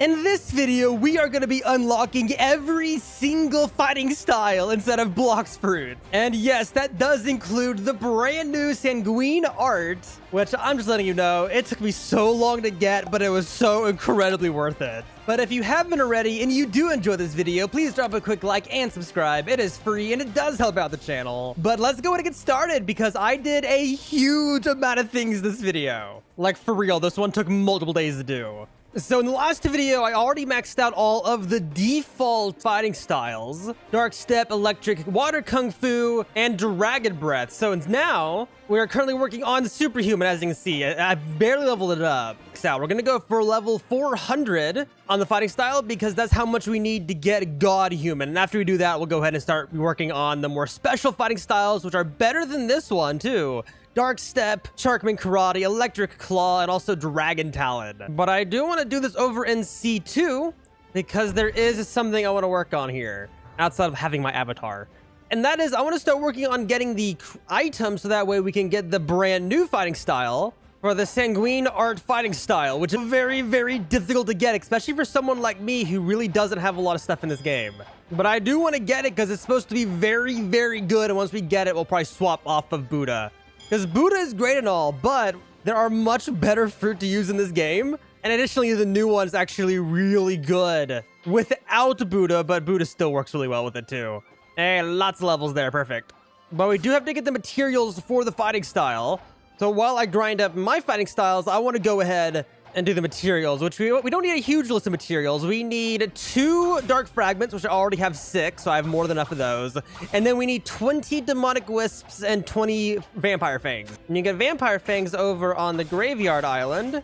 In this video, we are going to be unlocking every single fighting style instead of Blox fruit. And yes, that does include the brand new Sanguine art, which I'm just letting you know, it took me so long to get, but it was so incredibly worth it. But if you haven't already and you do enjoy this video, please drop a quick like and subscribe. It is free and it does help out the channel. But let's go ahead and get started because I did a huge amount of things this video. Like for real, this one took multiple days to do. So in the last video, I already maxed out all of the default fighting styles. Dark Step, Electric, Water Kung Fu, and Dragon Breath. So now, we are currently working on Superhuman, as you can see. I barely leveled it up. So we're going to go for level 400 on the fighting style because that's how much we need to get God Human. And after we do that, we'll go ahead and start working on the more special fighting styles, which are better than this one, too. Dark Step, Sharkman Karate, Electric Claw, and also Dragon Talon. But I do want to do this over in C2 because there is something I want to work on here outside of having my avatar. And that is I want to start working on getting the items so that way we can get the brand new fighting style for the Sanguine art fighting style, which is very, very difficult to get, especially for someone like me who really doesn't have a lot of stuff in this game. But I do want to get it because it's supposed to be very, very good. And once we get it, we'll probably swap off of Buddha. Because Buddha is great and all, but there are much better fruit to use in this game. And additionally, the new one is actually really good without Buddha, but Buddha still works really well with it too. Hey, lots of levels there. Perfect. But we do have to get the materials for the fighting style. So while I grind up my fighting styles, I want to go ahead and do the materials, which we don't need a huge list of materials. We need 2 dark fragments, which I already have 6, so I have more than enough of those. And then we need 20 demonic wisps and 20 vampire fangs. And you get vampire fangs over on the graveyard island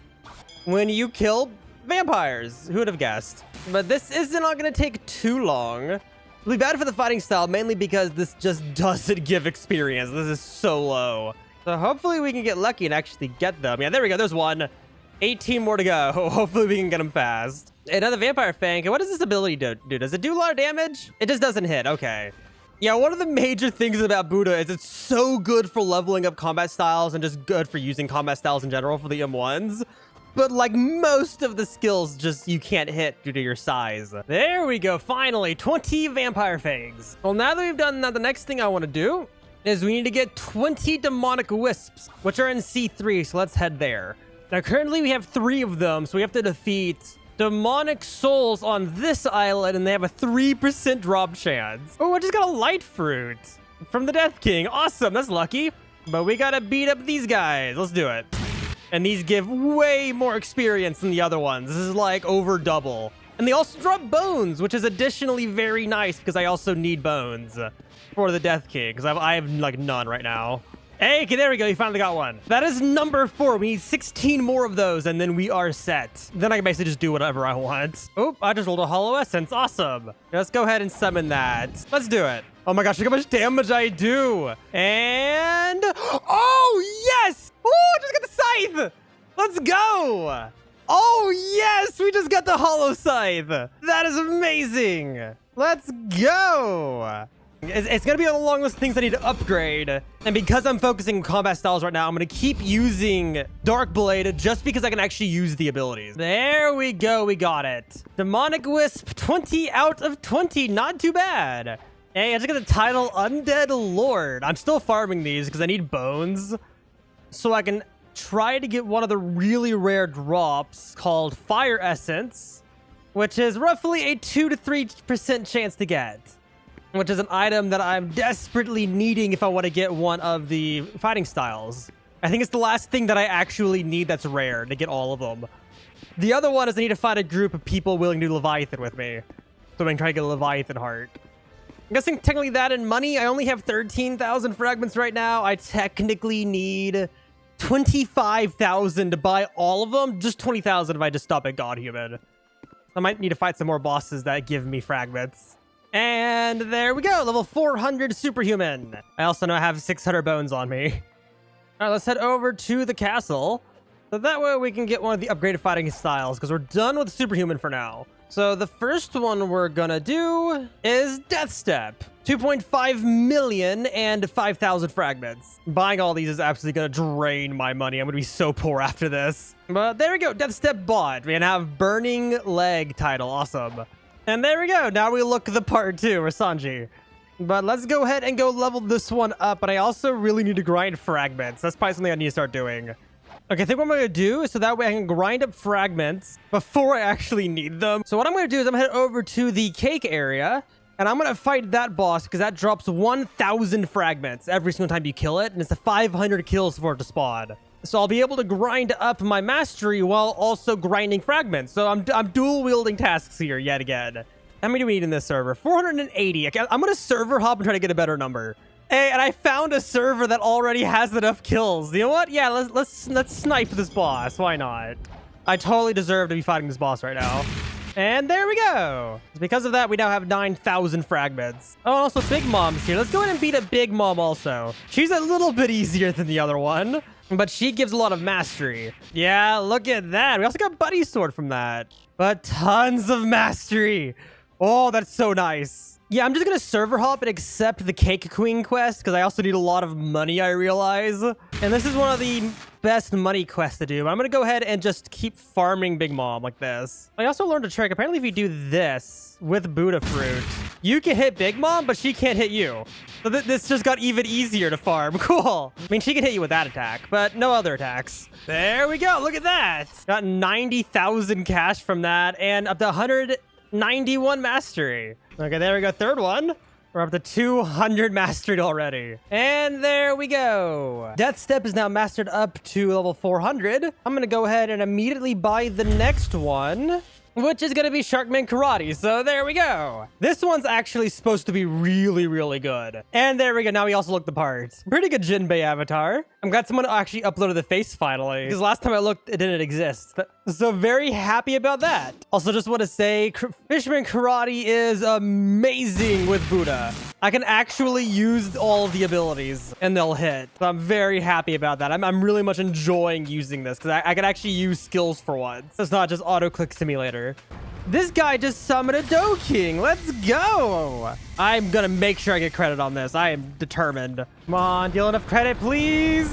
when you kill vampires. Who would have guessed? But this isn't going to take too long. It'll be bad for the fighting style, mainly because this just doesn't give experience. This is so low. So hopefully we can get lucky and actually get them. Yeah, there we go. There's one. 18 more to go. Hopefully we can get them fast. Another vampire fang. What does this ability do? Does it do a lot of damage? It just doesn't hit. Okay. Yeah, one of the major things about Buddha is it's so good for leveling up combat styles and just good for using combat styles in general for the M1s. But like most of the skills, just you can't hit due to your size. There we go. Finally, 20 vampire fangs. Well, now that we've done that, the next thing I want to do is we need to get 20 demonic wisps, which are in C3. So let's head there. Now, currently, we have 3 of them, so we have to defeat demonic souls on this island, and they have a 3% drop chance. Oh, I just got a light fruit from the Death King. Awesome, that's lucky. But we gotta beat up these guys. Let's do it. And these give way more experience than the other ones. This is like over double. And they also drop bones, which is additionally very nice because I also need bones for the Death King because I have like none right now. Hey, okay, there we go. You finally got one. That is number 4. We need 16 more of those, and then we are set. Then I can basically just do whatever I want. Oh, I just rolled a hollow essence. Awesome. Let's go ahead and summon that. Let's do it. Oh my gosh, look how much damage I do. And... oh, yes! Oh, I just got the scythe. Let's go. Oh, yes! We just got the hollow scythe. That is amazing. Let's go. It's going to be on the long list of things I need to upgrade. And because I'm focusing on combat styles right now, I'm going to keep using Dark Blade just because I can actually use the abilities. There we go. We got it. Demonic Wisp, 20 out of 20. Not too bad. Hey, I just got the title Undead Lord. I'm still farming these because I need bones. So I can try to get one of the really rare drops called Fire Essence, which is roughly a 2 to 3% chance to get. Which is an item that I'm desperately needing if I want to get one of the fighting styles. I think it's the last thing that I actually need that's rare to get all of them. The other one is I need to find a group of people willing to do Leviathan with me. So I can try to get a Leviathan heart. I'm guessing technically that in money, I only have 13,000 fragments right now. I technically need 25,000 to buy all of them. Just 20,000 if I just stop at God Human. I might need to fight some more bosses that give me fragments. And there we go, level 400 superhuman. I also know I have 600 bones on me. All right, let's head over to the castle. So that way we can get one of the upgraded fighting styles because we're done with superhuman for now. So the first one we're gonna do is Death Step. 2.5 million and 5,000 fragments. Buying all these is absolutely gonna drain my money. I'm gonna be so poor after this. But there we go. Death Step bought. We can have Burning Leg title. Awesome. And there we go. Now we look the part too, or Sanji. But let's go ahead and go level this one up. But I also really need to grind fragments. That's probably something I need to start doing. Okay, I think what I'm going to do is so that way I can grind up fragments before I actually need them. So what I'm going to do is I'm going to head over to the cake area. And I'm going to fight that boss because that drops 1,000 fragments every single time you kill it. And it's a 500 kills for it to spawn. So I'll be able to grind up my mastery while also grinding fragments. So I'm dual wielding tasks here yet again. How many do we need in this server? 480. Okay, I'm going to server hop and try to get a better number. Hey, and I found a server that already has enough kills. You know what? Yeah, let's snipe this boss. Why not? I totally deserve to be fighting this boss right now. And there we go. Because of that, we now have 9,000 fragments. Oh, and also Big Mom's here. Let's go ahead and beat up Big Mom also. She's a little bit easier than the other one, but she gives a lot of mastery. Yeah, look at that. We also got Buddy Sword from that. But tons of mastery. Oh, that's so nice. Yeah, I'm just going to server hop and accept the Cake Queen quest because I also need a lot of money, I realize. And this is one of the best money quests to do. But I'm going to go ahead and just keep farming Big Mom like this. I also learned a trick. Apparently, if you do this with Buddha Fruit, you can hit Big Mom, but she can't hit you. So this just got even easier to farm. Cool. I mean, she can hit you with that attack, but no other attacks. There we go. Look at that. Got 90,000 cash from that and up to 191 mastery. Okay, there we go. Third one. We're up to 200 mastered already. And there we go. Death Step is now mastered up to level 400. I'm going to go ahead and immediately buy the next one, which is going to be Sharkman Karate. So there we go. This one's actually supposed to be really, really good. And there we go. Now we also look the part. Pretty good Jinbei avatar. I'm glad someone actually uploaded the face finally, because last time I looked, it didn't exist. So very happy about that. Also, just want to say, Fisherman Karate is amazing with Buddha. I can actually use all of the abilities and they'll hit. So I'm very happy about that. I'm really much enjoying using this because I can actually use skills for once. It's not just auto-click simulator. This guy just summoned a Dough King. Let's go. I'm going to make sure I get credit on this. I am determined. Come on, deal enough credit, please.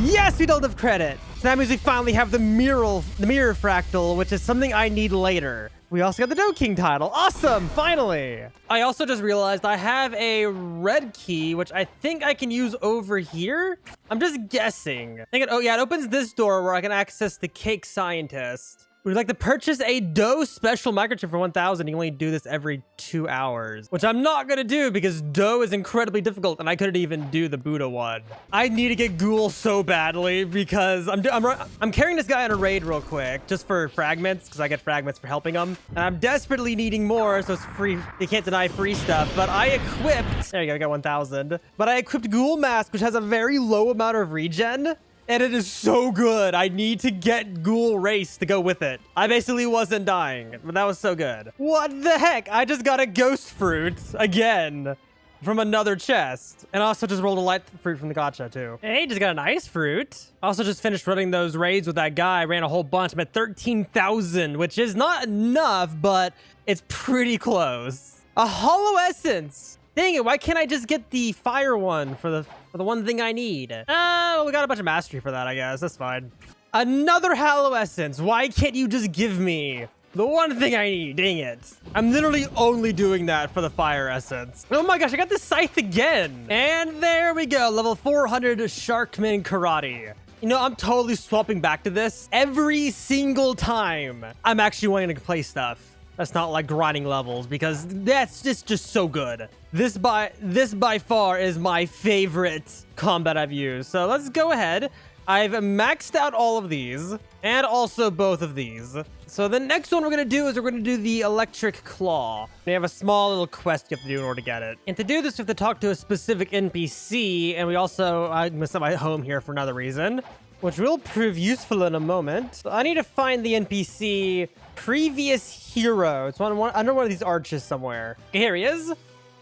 Yes, we dealt enough credit. So that means we finally have the mirror fractal, which is something I need later. We also got the Dough King title. Awesome, finally. I also just realized I have a red key, which I think I can use over here. I'm just guessing. Oh yeah, it opens this door where I can access the Cake Scientist. We'd like to purchase a dough special microchip for 1,000. You can only do this every 2 hours, which I'm not going to do because dough is incredibly difficult and I couldn't even do the Buddha one. I need to get Ghoul so badly because I'm carrying this guy on a raid real quick just for fragments because I get fragments for helping him. And I'm desperately needing more, so it's free. You can't deny free stuff, but I equipped, there you go, I got 1,000. But I equipped Ghoul Mask, which has a very low amount of regen. And it is so good. I need to get Ghoul Race to go with it. I basically wasn't dying, but that was so good. What the heck? I just got a Ghost Fruit again from another chest. And also just rolled a Light Fruit from the gacha too. Hey, just got an Ice Fruit. Also just finished running those raids with that guy. Ran a whole bunch. I'm at 13,000, which is not enough, but it's pretty close. A Hollow Essence. Dang it, why can't I just get the fire one for the one thing I need? Oh, we got a bunch of mastery for that, I guess. That's fine. Another Hollow Essence. Why can't you just give me the one thing I need? Dang it. I'm literally only doing that for the fire essence. Oh my gosh, I got the scythe again. And there we go. Level 400 Sharkman Karate. You know, I'm totally swapping back to this every single time I'm actually wanting to play stuff. That's not like grinding levels because that's just so good. This by far is my favorite combat I've used. So let's go ahead. I've maxed out all of these and also both of these. So the next one we're going to do is we're going to do the Electric Claw. We have a small little quest you have to do in order to get it. And to do this, we have to talk to a specific NPC. And we also, I messed up my home here for another reason, which will prove useful in a moment. So I need to find the NPC previous hero. It's under one of these arches somewhere. Okay, here he is. So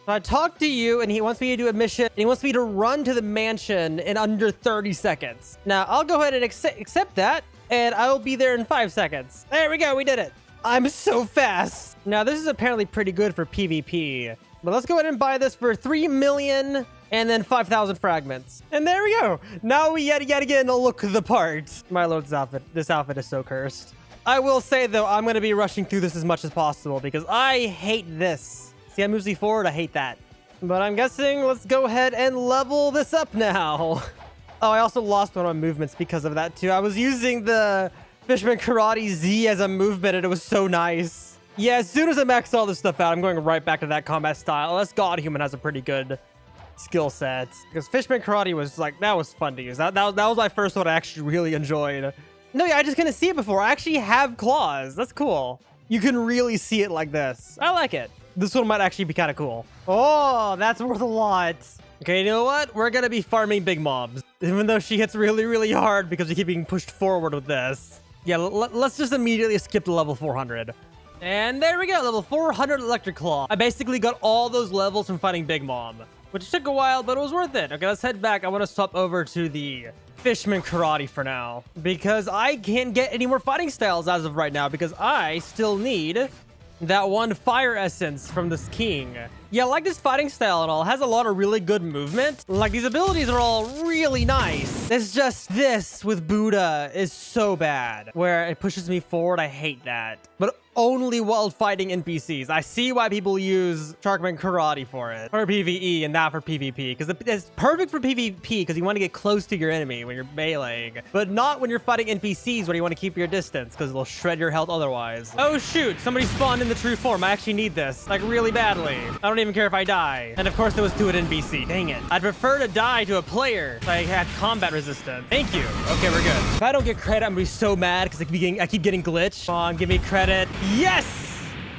I talked to you and he wants me to do a mission. And he wants me to run to the mansion in under 30 seconds. Now I'll go ahead and accept that and I will be there in 5 seconds. There we go. We did it. I'm so fast. Now, this is apparently pretty good for PvP. But let's go ahead and buy this for 3 million and then 5,000 fragments. And there we go. Now we yet again look the part. My lord's outfit. This outfit is so cursed. I will say, though, I'm going to be rushing through this as much as possible because I hate this. See, I move Z forward. I hate that. But I'm guessing let's go ahead and level this up now. Oh, I also lost one of my movements because of that, too. I was using the Fishman Karate Z as a movement, and it was so nice. Yeah, as soon as I max all this stuff out, I'm going right back to that combat style. Unless God Human has a pretty good skill set. Because Fishman Karate was like, that was fun to use. That was my first one I actually really enjoyed. No, yeah, I just couldn't see it before. I actually have claws. That's cool. You can really see it like this. I like it. This one might actually be kind of cool. Oh, that's worth a lot. Okay, you know what? We're going to be farming big mobs. Even though she hits really, really hard because we keep being pushed forward with this. Yeah, let's just immediately skip to level 400. And there we go, level 400 Electric Claw. I basically got all those levels from fighting Big Mom, which took a while, but it was worth it. Okay, let's head back. I want to swap over to the Fishman Karate for now, because I can't get any more fighting styles as of right now, because I still need that one fire essence from this king. Yeah, I like this fighting style and all. It has a lot of really good movement. Like, these abilities are all really nice. It's just this with Buddha is so bad, where it pushes me forward. I hate that. But only while fighting NPCs. I see why people use Sharkman Karate for it, for PvE and not for PvP, because it's perfect for PvP because you want to get close to your enemy when you're meleeing, but not when you're fighting NPCs where you want to keep your distance because it'll shred your health otherwise. Oh shoot, somebody spawned in the true form. I actually need this, like, really badly. I don't even care if I die. And of course it was to an NPC. Dang it. I'd prefer to die to a player so I had combat resistance. Thank you. Okay, we're good. If I don't get credit, I'm gonna be so mad because I keep getting glitched. Come on, give me credit. Yes!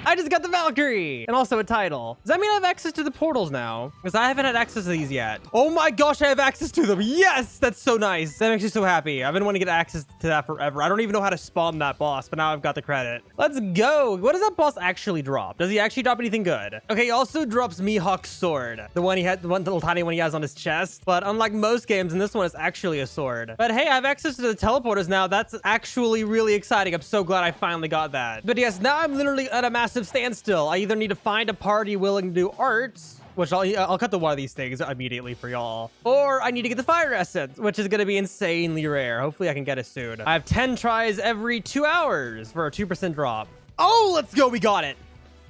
I just got the Valkyrie! And also a title. Does that mean I have access to the portals now? Because I haven't had access to these yet. Oh my gosh, I have access to them. Yes! That's so nice. That makes me so happy. I've been wanting to get access to that forever. I don't even know how to spawn that boss, but now I've got the credit. Let's go. What does that boss actually drop? Does he actually drop anything good? Okay, he also drops Mihawk's sword. The one little tiny one he has on his chest. But unlike most games, in this one, it's actually a sword. But hey, I have access to the teleporters now. That's actually really exciting. I'm so glad I finally got that. But yes, now I'm literally at a massive standstill. I either need to find a party willing to do arts, which I'll cut to one of these things immediately for y'all, or I need to get the fire essence, which is going to be insanely rare. Hopefully I can get it soon. I have 10 tries every 2 hours for a 2% drop. Oh, let's go. We got it.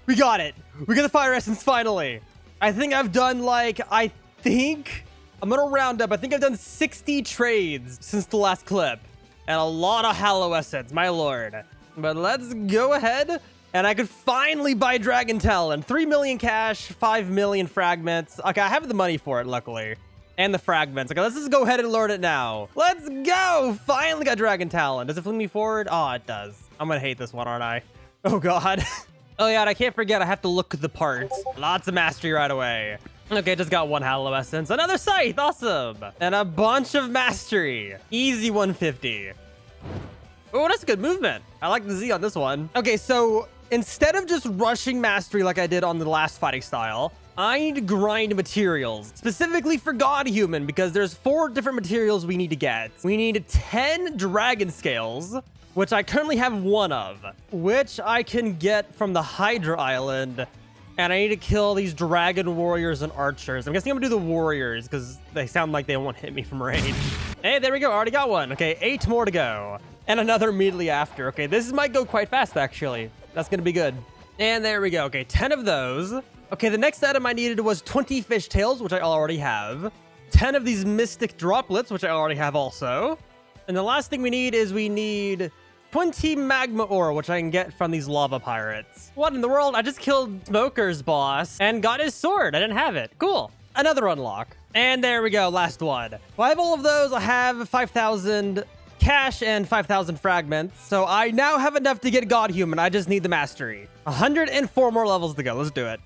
We got it. We got the fire essence finally. I think I've done like, I'm going to round up. I think I've done 60 trades since the last clip and a lot of Hallow Essence, my lord. But let's go ahead. And I could finally buy Dragon Talon. 3 million cash, 5 million fragments. Okay, I have the money for it, luckily. And the fragments. Okay, let's just go ahead and learn it now. Let's go! Finally got Dragon Talon. Does it fling me forward? Oh, it does. I'm gonna hate this one, aren't I? Oh, God. Oh, yeah, and I can't forget I have to look at the parts. Lots of mastery right away. Okay, just got one Hallow Essence. Another Scythe, awesome. And a bunch of mastery. Easy 150. Oh, that's a good movement. I like the Z on this one. Okay, so instead of just rushing mastery like I did on the last fighting style, I need to grind materials, specifically for God Human, because there's 4 different materials we need to get. We need 10 dragon scales, which I currently have 1 of, which I can get from the Hydra Island. And I need to kill these dragon warriors and archers. I'm guessing I'm gonna do the warriors because they sound like they won't hit me from range. Hey, there we go. Already got one. Okay, 8 more to go. And another immediately after. Okay, this might go quite fast, actually. That's going to be good. And there we go. Okay, 10 of those. Okay, the next item I needed was 20 fish tails, which I already have. 10 of these mystic droplets, which I already have also. And the last thing we need 20 magma ore, which I can get from these lava pirates. What in the world? I just killed Smoker's boss and got his sword. I didn't have it. Cool. Another unlock. And there we go. Last one. Well, I have all of those. I have 5,000 cash and 5,000 fragments. So I now have enough to get God Human. I just need the mastery. 104 more levels to go. Let's do it.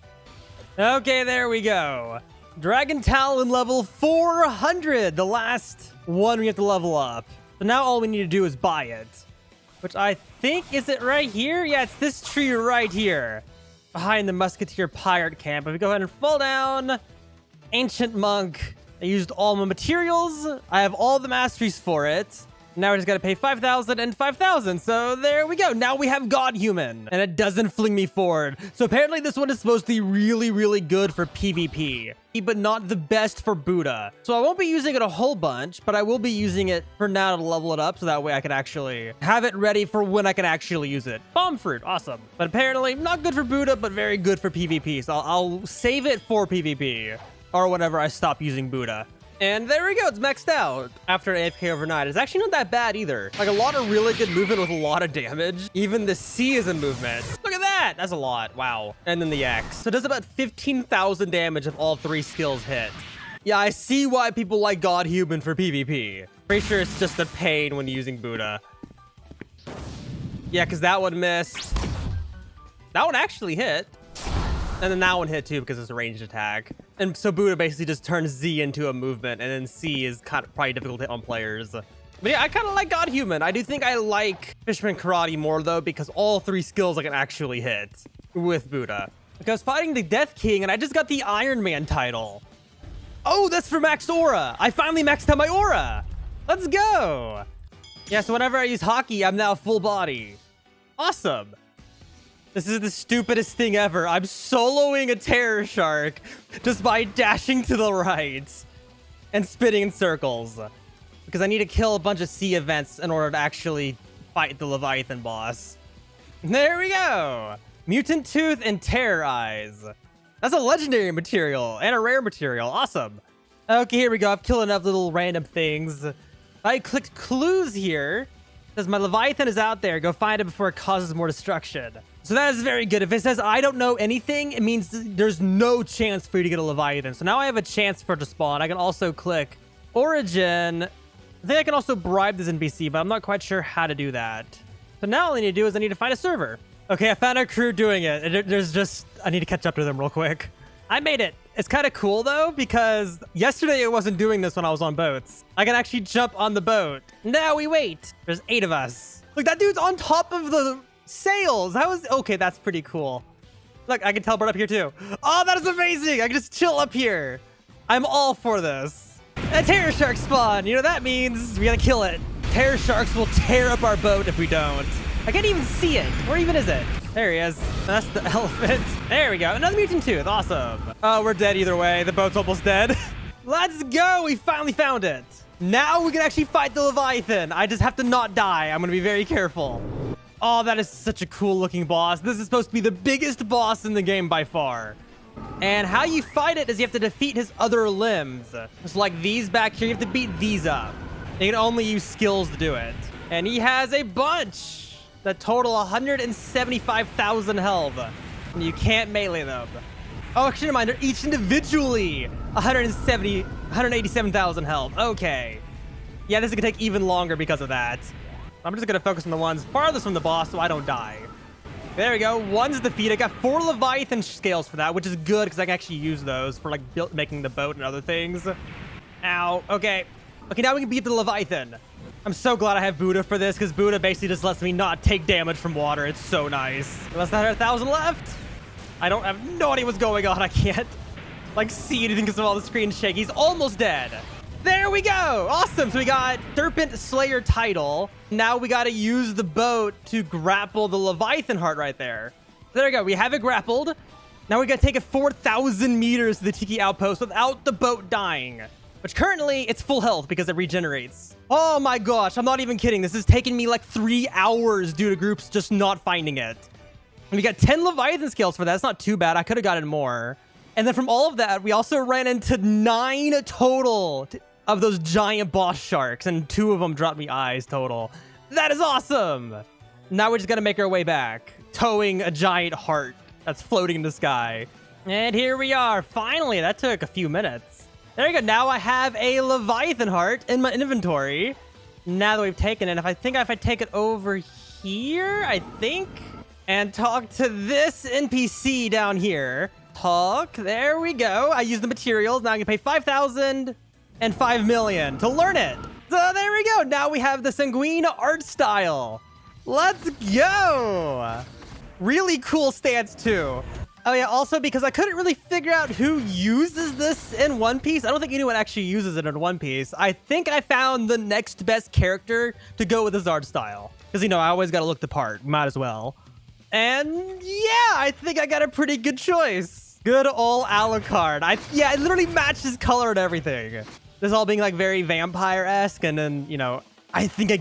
Okay, there we go. Dragon Talon level 400. The last one we have to level up. So now all we need to do is buy it. Which I think, is it right here? Yeah, it's this tree right here. Behind the Musketeer Pirate Camp. If we go ahead and fall down. Ancient Monk. I used all my materials. I have all the masteries for it. Now we just gotta pay 5,000 and 5,000. So there we go. Now we have God Human, and it doesn't fling me forward. So apparently this one is supposed to be really, really good for PvP, but not the best for Buddha. So I won't be using it a whole bunch, but I will be using it for now to level it up so that way I can actually have it ready for when I can actually use it. Bomb fruit, awesome. But apparently not good for Buddha, but very good for PvP. So I'll save it for PvP or whenever I stop using Buddha. And there we go, it's maxed out after an AFK overnight. It's actually not that bad either. Like a lot of really good movement with a lot of damage. Even the C is in movement. Look at that, that's a lot, wow. And then the X. So it does about 15,000 damage if all 3 skills hit. Yeah, I see why people like God Human for PvP. Pretty sure it's just a pain when using Buddha. Yeah, because that one missed. That one actually hit. And then that one hit too because it's a ranged attack. And so Buddha basically just turns Z into a movement, and then C is kind of probably difficult to hit on players. But yeah, I kind of like God Human. I do think I like Fisherman Karate more though, because all 3 skills I can actually hit with Buddha. Like I was fighting the Death King and I just got the Iron Man title. Oh, that's for max aura. I finally maxed out my aura. Let's go. Yeah, so whenever I use hockey, I'm now full body. Awesome. This is the stupidest thing ever. I'm soloing a terror shark just by dashing to the right and spinning in circles. Because I need to kill a bunch of sea events in order to actually fight the Leviathan boss. There we go. Mutant Tooth and Terror Eyes. That's a legendary material and a rare material. Awesome. Okay, here we go. I've killed enough little random things. I clicked clues here. Says my Leviathan is out there. Go find it before it causes more destruction. So that is very good. If it says I don't know anything, it means there's no chance for you to get a Leviathan. So now I have a chance for it to spawn. I can also click Origin. I think I can also bribe this NPC, but I'm not quite sure how to do that. So now all I need to do is I need to find a server. Okay, I found a crew doing it. I need to catch up to them real quick. I made it. It's kind of cool though, because yesterday it wasn't doing this when I was on boats. I can actually jump on the boat. Now we wait. There's 8 of us. Look, that dude's on top of the sails. Okay, that's pretty cool. Look, I can teleport up here too. Oh, that is amazing. I can just chill up here. I'm all for this. A terror shark spawn. You know, that means we gotta kill it. Terror sharks will tear up our boat if we don't. I can't even see it. Where even is it? There he is. That's the elephant. There we go. Another mutant tooth. Awesome. Oh, we're dead either way. The boat's almost dead. Let's go. We finally found it. Now we can actually fight the Leviathan. I just have to not die. I'm going to be very careful. Oh, that is such a cool looking boss. This is supposed to be the biggest boss in the game by far. And how you fight it is you have to defeat his other limbs. Just like these back here, you have to beat these up. You can only use skills to do it. And he has a bunch that total 175,000 health. And you can't melee them. Oh, actually, never mind. They're each individually 187,000 health. Okay. Yeah, this is gonna take even longer because of that. I'm just gonna focus on the ones farthest from the boss so I don't die. There we go. One's defeated. I got 4 Leviathan scales for that, which is good because I can actually use those for like making the boat and other things. Ow. Okay. Okay, now we can beat the Leviathan. I'm so glad I have Buddha for this because Buddha basically just lets me not take damage from water. It's so nice. Less than 100,000 left. I have no idea what's going on. I can't like see anything because of all the screen shake. He's almost dead. There we go. Awesome. So we got Serpent Slayer title. Now we got to use the boat to grapple the Leviathan heart right there. There we go. We have it grappled. Now we got to take it 4,000 meters to the Tiki outpost without the boat dying. Which currently, it's full health because it regenerates. Oh my gosh, I'm not even kidding. This is taking me like 3 hours due to groups just not finding it. And we got 10 Leviathan scales for that. That's not too bad. I could have gotten more. And then from all of that, we also ran into 9 total of those giant boss sharks. And 2 of them dropped me eyes total. That is awesome. Now we're just going to make our way back, towing a giant heart that's floating in the sky. And here we are. Finally, that took a few minutes. There you go. Now I have a Leviathan heart in my inventory. Now that we've taken it, if I take it over here, and talk to this NPC down here. There we go. I use the materials. Now I can pay 5,000 and 5 million to learn it. So there we go. Now we have the Sanguine art style. Let's go. Really cool stance too. Oh yeah, also because I couldn't really figure out who uses this in One Piece. I don't think anyone actually uses it in One Piece. I think I found the next best character to go with his art style. Because, you know, I always got to look the part. Might as well. And yeah, I think I got a pretty good choice. Good old Alucard. Yeah, it literally matched his color and everything. This all being like very vampire-esque, and then, you know, I think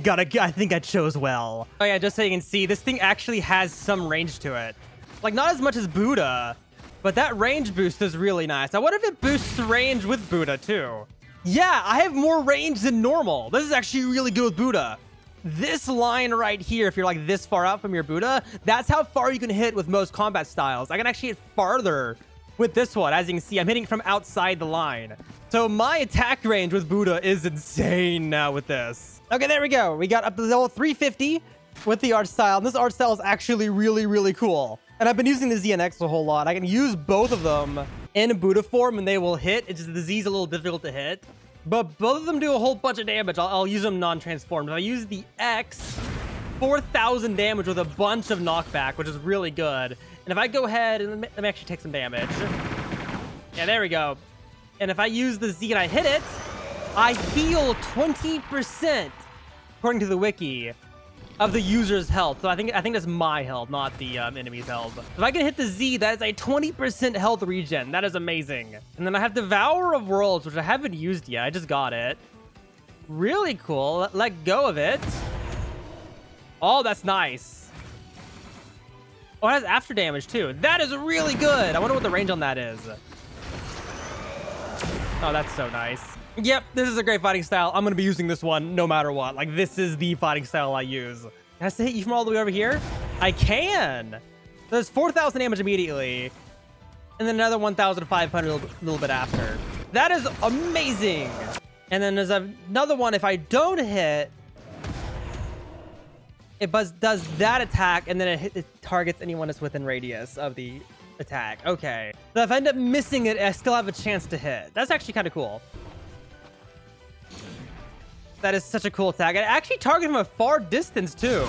I chose well. Oh yeah, just so you can see, this thing actually has some range to it. Like, not as much as Buddha, but that range boost is really nice. I wonder if it boosts range with Buddha, too. Yeah, I have more range than normal. This is actually really good with Buddha. This line right here, if you're, like, this far out from your Buddha, that's how far you can hit with most combat styles. I can actually hit farther with this one. As you can see, I'm hitting from outside the line. So my attack range with Buddha is insane now with this. Okay, there we go. We got up to level 350 with the art style. And this art style is actually really, really cool. And I've been using the Z and X a whole lot. I can use both of them in Buddha form and they will hit. It's just the Z is a little difficult to hit. But both of them do a whole bunch of damage. I'll use them non-transformed. If I use the X, 4,000 damage with a bunch of knockback, which is really good. And if I go ahead and let me actually take some damage. Yeah, there we go. And if I use the Z and I hit it, I heal 20%, according to the wiki, of the user's health. So I think that's my health, not the enemy's health. If I can hit the Z, that is a 20% health regen. That is amazing. And then I have Devourer of Worlds, which I haven't used yet. I just got it. Really cool. Let go of it. Oh, that's nice. Oh, it has after damage too. That is really good. I wonder what the range on that is. Oh, that's so nice. Yep, this is a great fighting style. I'm going to be using this one no matter what. Like, this is the fighting style I use. Can I still hit you from all the way over here? I can. There's 4,000 damage immediately. And then another 1,500 a little bit after. That is amazing. And then there's another one. If I don't hit, it does that attack, and then it targets anyone that's within radius of the attack. Okay. So if I end up missing it, I still have a chance to hit. That's actually kind of cool. That is such a cool attack. I actually target from a far distance, too.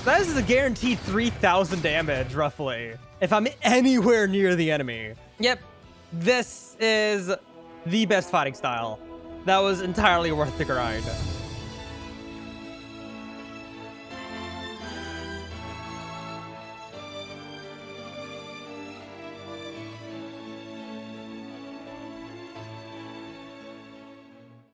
That is a guaranteed 3,000 damage, roughly, if I'm anywhere near the enemy. Yep, this is the best fighting style. That was entirely worth the grind.